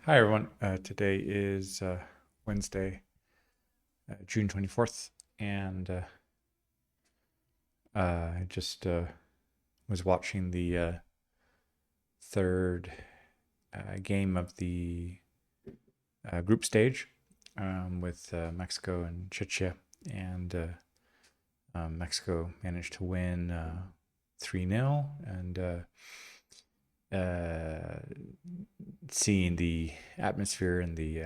Hi, everyone. Today is Wednesday, June 24th, and I just was watching the third game of the group stage with Mexico and Czechia, and Mexico managed to win 3-0, and seeing the atmosphere in the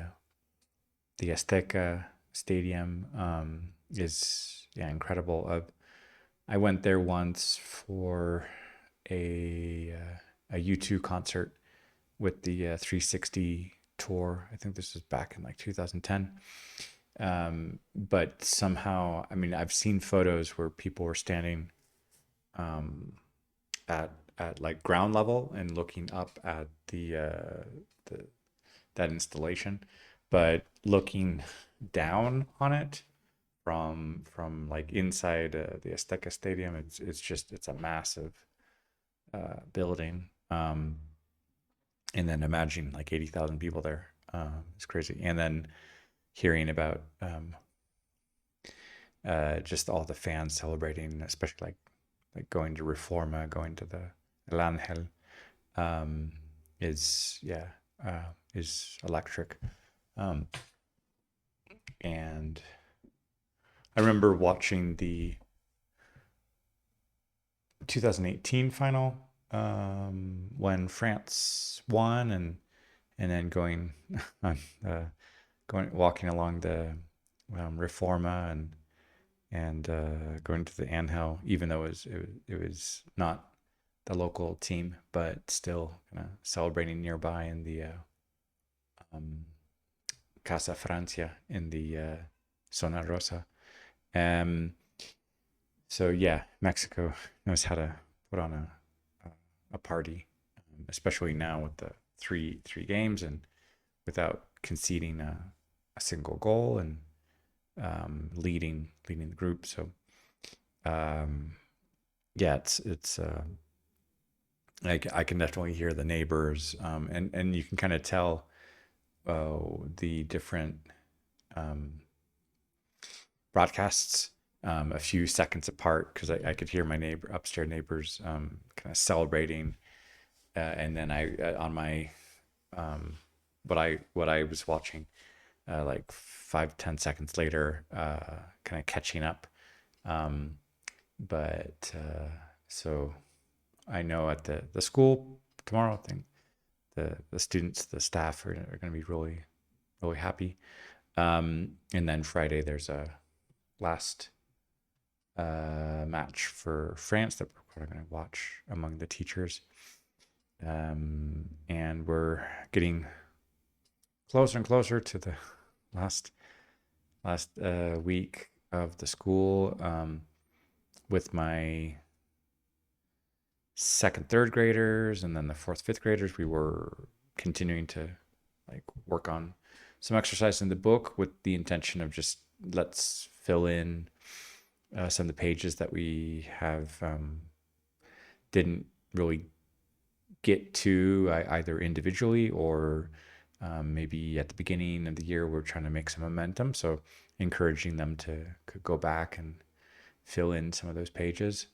Azteca Stadium is incredible. I went there once for a U2 concert with the 360 tour. I think this was back in like 2010. But somehow, I mean, I've seen photos where people were standing um, at like ground level and looking up at the that installation, but looking down on it from like inside the Azteca Stadium, it's a massive building. And then imagine like 80,000 people there. It's crazy. And then hearing about just all the fans celebrating, especially like going to Reforma, going to the El Angel, um, is is electric. Um, and I remember watching the 2018 final when France won, and then going uh, going walking along the Reforma and going to the Angel, even though it was not the local team, but still kind of celebrating nearby in the um, Casa Francia in the Zona Rosa. Um, so yeah, Mexico knows how to put on a party, especially now with the three games and without conceding a single goal and leading the group. So um, yeah, it's I can definitely hear the neighbors, and you can kind of tell the different um, broadcasts a few seconds apart because I could hear my upstairs neighbors kind of celebrating, and then I on my um, what I was watching like 5-10 seconds later, kind of catching up. Um, but so I know at the school tomorrow, I think the students, the staff are going to be really happy. And then Friday there's a last match for France that we're going to watch among the teachers. And we're getting closer and closer to the last week of the school, with my second, third graders, and then the fourth, fifth graders. We were continuing to like work on some exercise in the book with the intention of just let's fill in some of the pages that we have didn't really get to either individually or maybe at the beginning of the year we're trying to make some momentum. So encouraging them to go back and fill in some of those pages.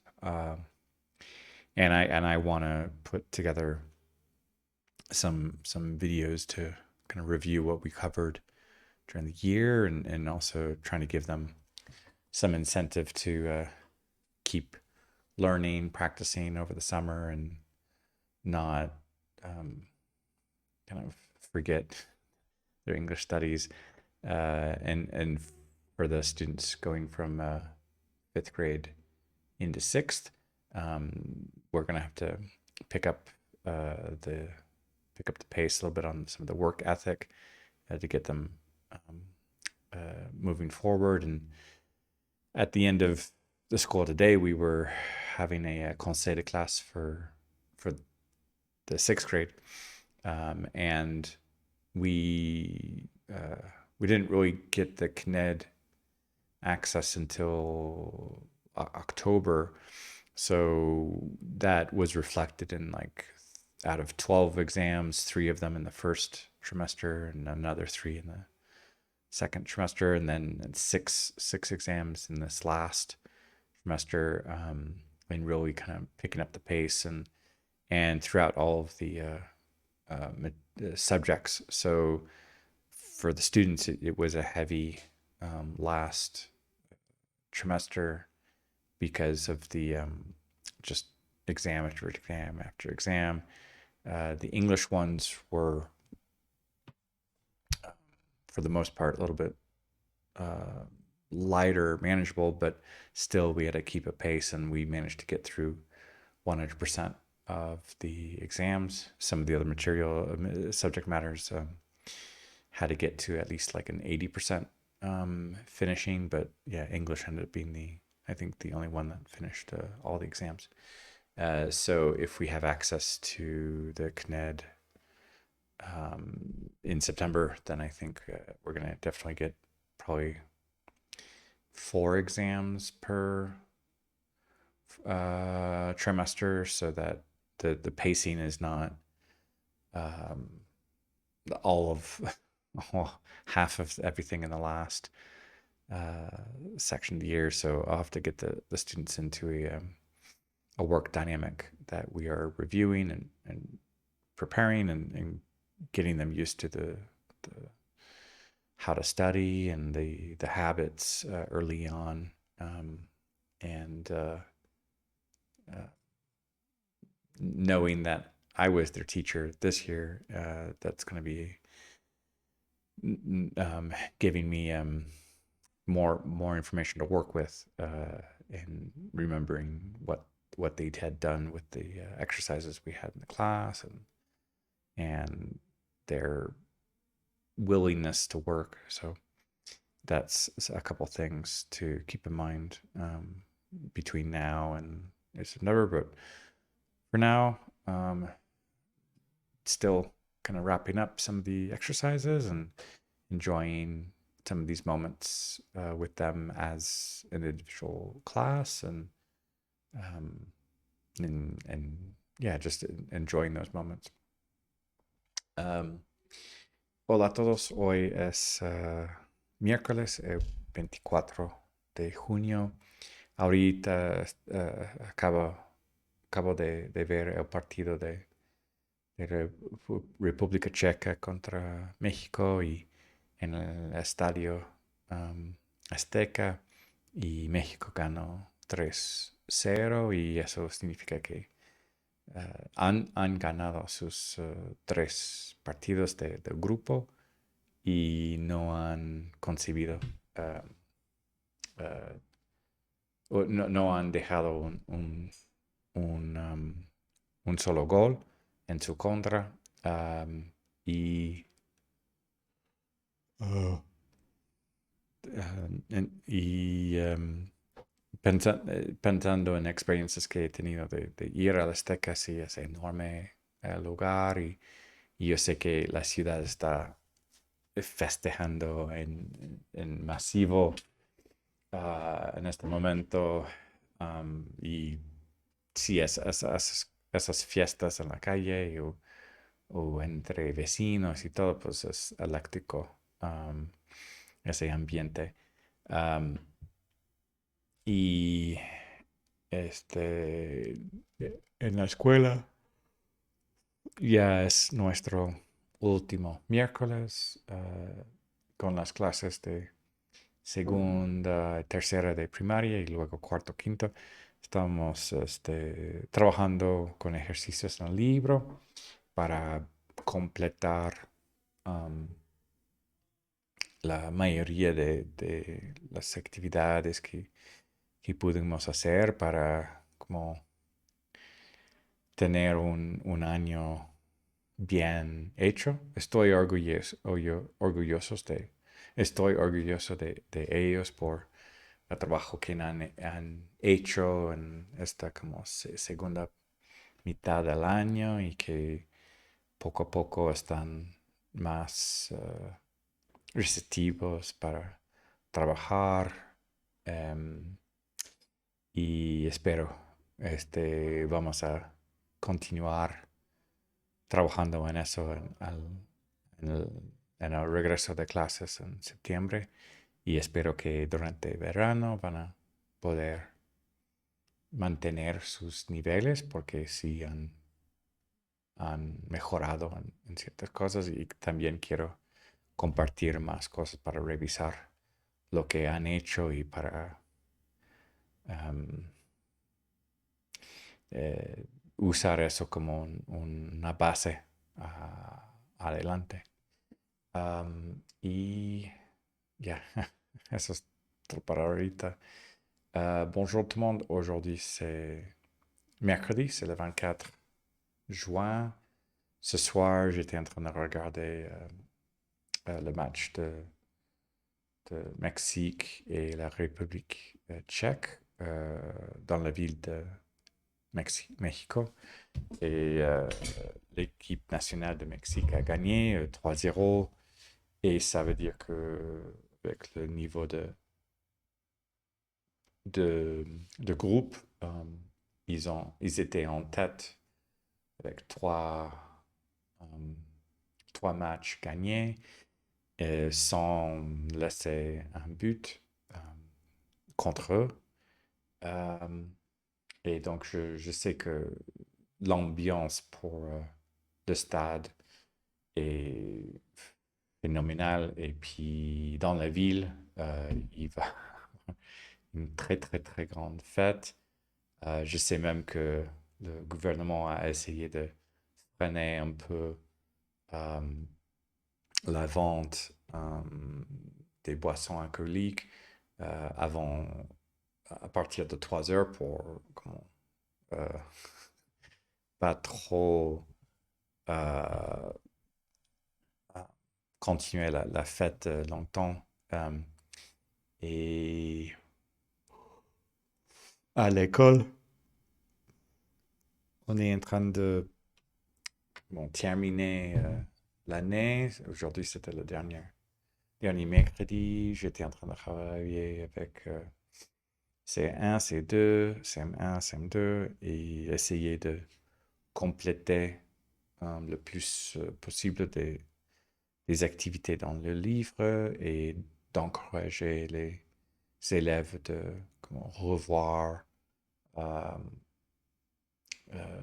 And I want to put together some videos to kind of review what we covered during the year, and also trying to give them some incentive to keep learning, practicing over the summer, and not kind of forget their English studies. And for the students going from fifth grade into sixth, we're gonna have to pick up the pace a little bit on some of the work ethic to get them um, moving forward. And at the end of the school today, we were having a conseil de classe for the sixth grade, and we we didn't really get the CNED access until October. So that was reflected in like out of 12 exams, three of them in the first trimester and another 3 in the second trimester, and then six exams in this last trimester, and really kind of picking up the pace and throughout all of the subjects. So for the students, it was a heavy last trimester because of the just exam after exam after exam. The English ones were, for the most part, a little bit lighter, manageable, but still we had to keep a pace, and we managed to get through 100% of the exams. Some of the other material subject matters had to get to at least like an 80% finishing, but yeah, English ended up being I think the only one that finished all the exams. So if we have access to the CNED in September, then I think we're going to definitely get probably 4 exams per trimester, so that the pacing is not all of half of everything in the last section of the year. So I'll have to get the students into a work dynamic that we are reviewing and preparing and getting them used to the how to study and the habits early on, and knowing that I was their teacher this year, that's going to be giving me more information to work with, and remembering what they had done with the exercises we had in the class, and their willingness to work. So that's a couple things to keep in mind between now and September. But for now, still kind of wrapping up some of the exercises and enjoying some of these moments with them as an individual class, and yeah, just enjoying those moments. Hola a todos, hoy es miércoles 24 de junio. Ahorita acabo de ver el partido de República Checa contra México, y en el estadio Azteca, y México ganó 3-0, y eso significa que han ganado sus 3 partidos del grupo y no han concebido no han dejado un solo gol en su contra, y pensando en experiencias que he tenido de ir a la Azteca, sí, es enorme el lugar, y yo sé que la ciudad está festejando en masivo en este momento, y sí, esas fiestas en la calle o entre vecinos y todo, pues es eléctrico, ese ambiente. Y en la escuela ya es nuestro último miércoles con las clases de segunda, tercera de primaria y luego cuarto, quinto. Estamos trabajando con ejercicios en el libro para completar la mayoría de las actividades que pudimos hacer para como tener un año bien hecho. Estoy orgulloso de ellos por el trabajo que han hecho en esta como segunda mitad del año, y que poco a poco están más receptivos para trabajar, y espero vamos a continuar trabajando en eso en el regreso de clases en septiembre y espero que durante verano van a poder mantener sus niveles porque sí han mejorado en ciertas cosas y también quiero compartir más cosas para revisar lo que han hecho y para um, eh, usar eso como una base adelante. Y ya, eso es todo para ahorita. Bonjour tout le monde, aujourd'hui c'est mercredi, c'est le 24 juin. Ce soir, j'étais en train de regarder le match de Mexique et la République tchèque dans la ville de Mexico. Et l'équipe nationale de Mexique a gagné 3-0. Et ça veut dire que avec le niveau de groupe, ils étaient en tête avec euh, trois matchs gagnés sans laisser un but contre eux. Euh, et donc, je sais que l'ambiance pour le stade est phénoménale. Et puis, dans la ville, il va une très, très, très grande fête. Je sais même que le gouvernement a essayé de freiner un peu euh, la vente des boissons alcooliques avant, à partir de 3 heures pour euh, pas trop euh, continuer la fête longtemps. Et à l'école, on est en train de terminer l'année. Aujourd'hui, c'était le dernier mercredi. J'étais en train de travailler avec C1, C2, CM1, CM2 et essayer de compléter le plus possible des activités dans le livre et d'encourager les élèves de revoir, euh, euh,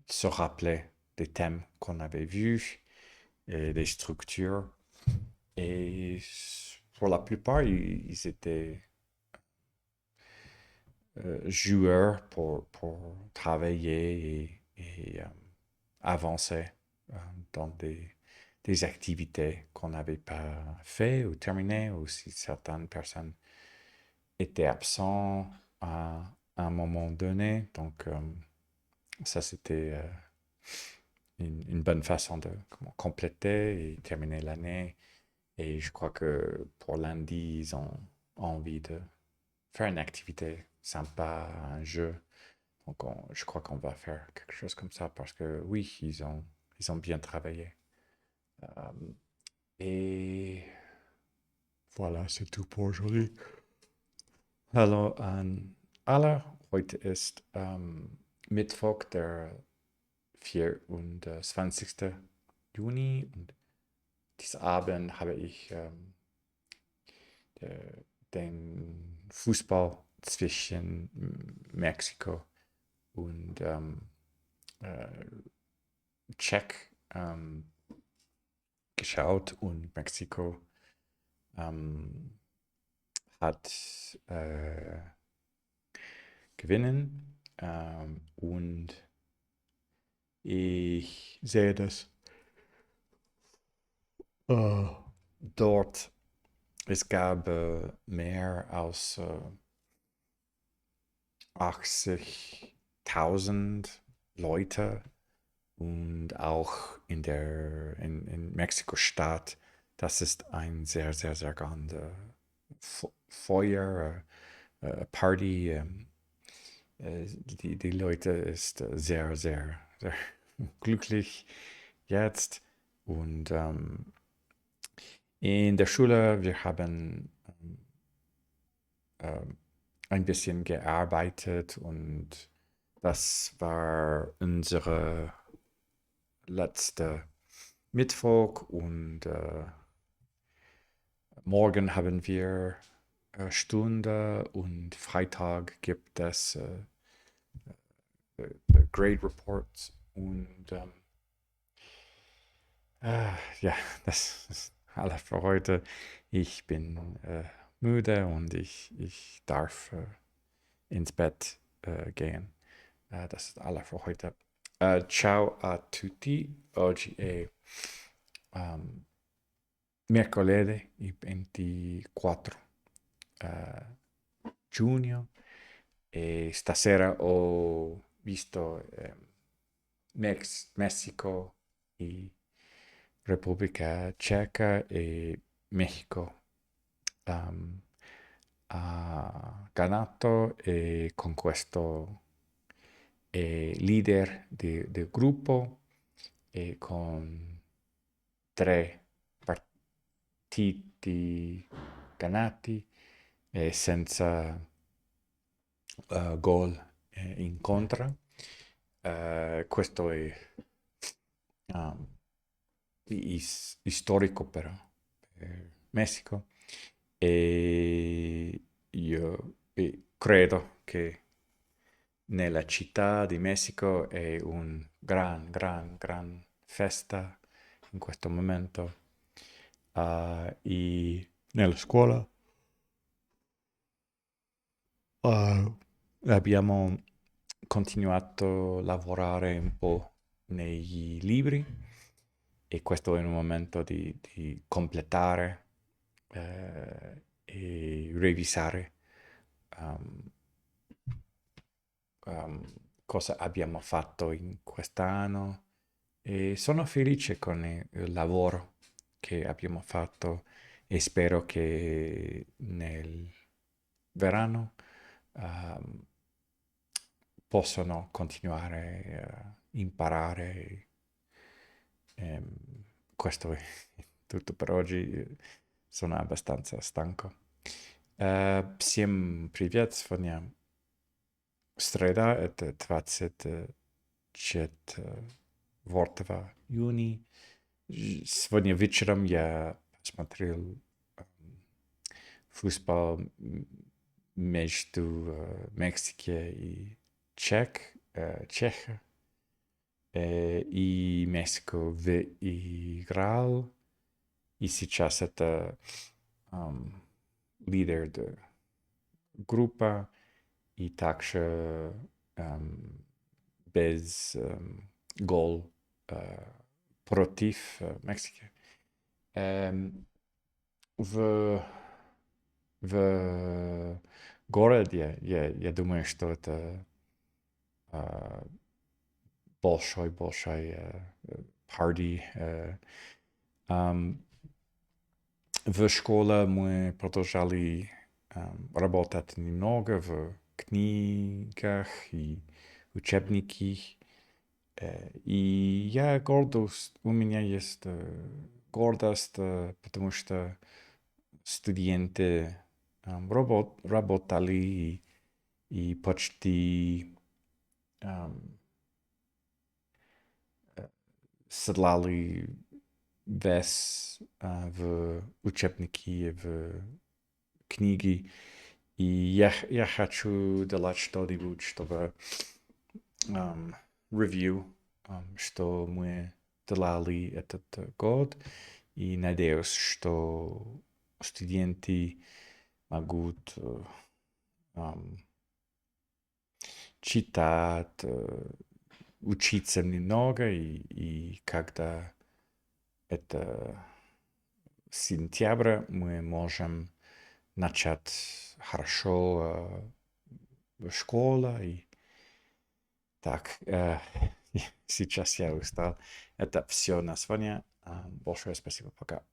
se rappeler des thèmes qu'on avait vus et des structures. Et pour la plupart, ils étaient joueurs pour travailler et avancer dans des activités qu'on n'avait pas fait ou terminées, ou si certaines personnes étaient absentes à un moment donné. Donc, ça, c'était une bonne façon de compléter et terminer l'année. Et je crois que pour lundi, ils ont envie de faire une activité sympa, un jeu. Donc, je crois qu'on va faire quelque chose comme ça parce que oui, ils ont bien travaillé. Et voilà, c'est tout pour aujourd'hui. Hallo an alle. Heute ist Mittwoch, der 24. Juni. Und diesen Abend habe ich den Fußball zwischen Mexiko und äh, Czech geschaut und Mexiko hat gewinnen und ich sehe das dort. Es gab mehr als 80.000 Leute und auch in Mexiko-Stadt, das ist ein sehr, sehr, sehr grande Feuer, Party. Die Leute ist sehr, sehr, sehr glücklich jetzt. Und in der Schule, wir haben ein bisschen gearbeitet und das war unsere letzte Mittwoch und morgen haben wir Stunde und Freitag gibt es Grade Reports und ja, das ist alles für heute. Ich bin müde und ich darf ins Bett gehen. Das ist alles für heute. Ciao a tutti. Oggi è mercoledì, il 24 giugno, e stasera ho visto Messico e Repubblica Ceca e Mexico. Um, ha ganato e con questo è leader del gruppo e con 3 partiti ganati e senza gol in contra. Questo è um, storico per Messico e io credo che nella città di Messico è un gran festa in questo momento. E nella scuola abbiamo continuato a lavorare un po' nei libri e questo è un momento di completare e revisare um, cosa abbiamo fatto in quest'anno e sono felice con il lavoro che abbiamo fatto e spero che nel verano um, possano continuare a imparare. Ehm, Questo è tutto per oggi. Sono abbastanza stanco. Всем привет! Сегодня среда, это 24 июня. Сегодня вечером я посмотрел футбол между Мексикой и Чехия. И Мексика выиграл. И сейчас это лидер группы. И также без гол против Мексики. В городе, я думаю, что это большой party. В школе мы продолжали работать немного в книгах и учебники. И я гордость, у меня есть гордость, потому что студенты работали и почти седлали вес в учебники, в книги. И я хочу делать что-нибудь, чтобы review, что мы делали этот год. И надеюсь, что студенты могут читать, учиться немного, и когда это сентябрь, мы можем начать хорошо в школе. И так, сейчас я устал. Это все на сегодня. Большое спасибо. Пока.